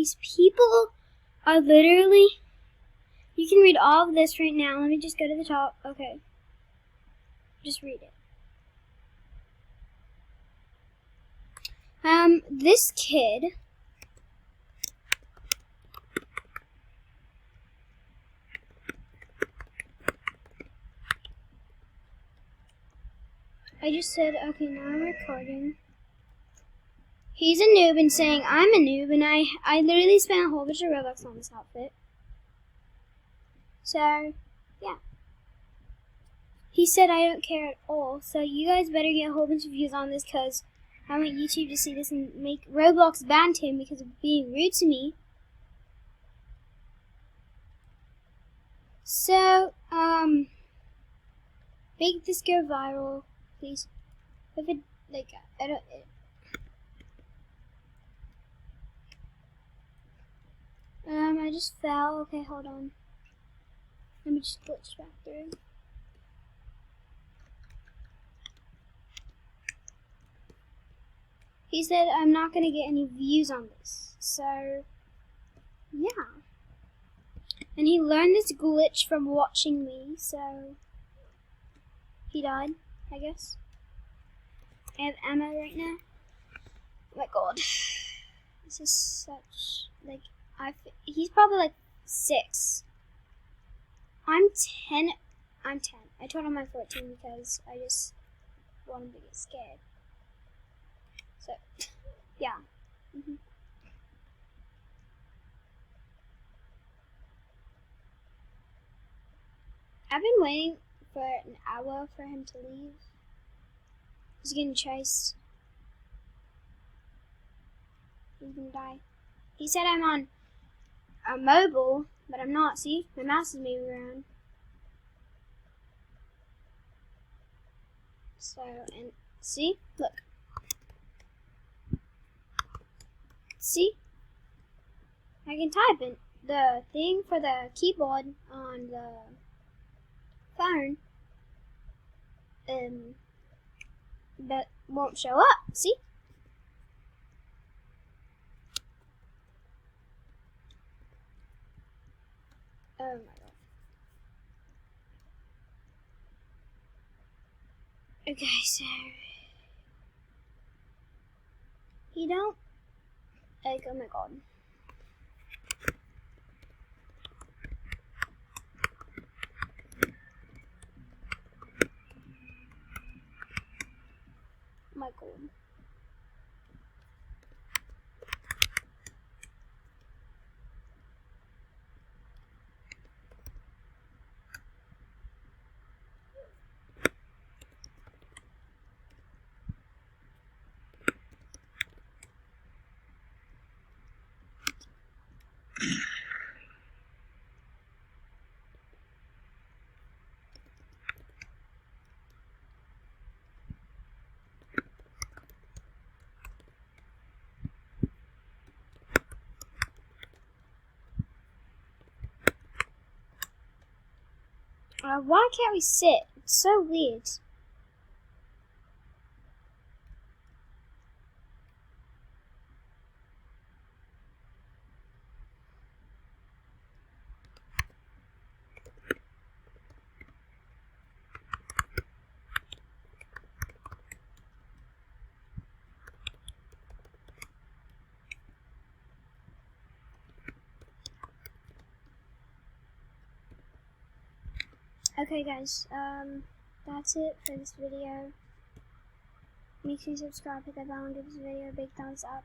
These people are literally... You can read all of this right now. Let me just go to the top. Okay. Just read it. This kid... I just said, okay, now I'm recording. He's a noob and saying I'm a noob, and I literally spent a whole bunch of Robux on this outfit. So, yeah. He said I don't care at all, so you guys better get a whole bunch of views on this, because I want YouTube to see this and make Roblox ban him because of being rude to me. So, make this go viral, please. If it, like, I don't... I just fell. Okay, hold on. Let me just glitch back through. He said I'm not gonna get any views on this. So, yeah. And he learned this glitch from watching me, so he died, I guess. I have ammo right now. Oh my god. This is such, like, he's probably like 6. I'm 10. I'm 10. I told him I'm 14 because I just want him to get scared. So, yeah. I've been waiting for an hour for him to leave. He's getting chased. He's gonna die. He said I'm on a mobile, but I'm not. See? My mouse is moving around. So, and see? Look. See? I can type in the thing for the keyboard on the phone. But won't show up. See? Oh my god. Okay, so he don't like, oh my god. Oh my god. Why can't we sit? It's so weird. Okay guys, that's it for this video. Make sure you subscribe, hit that bell, and give this video a big thumbs up.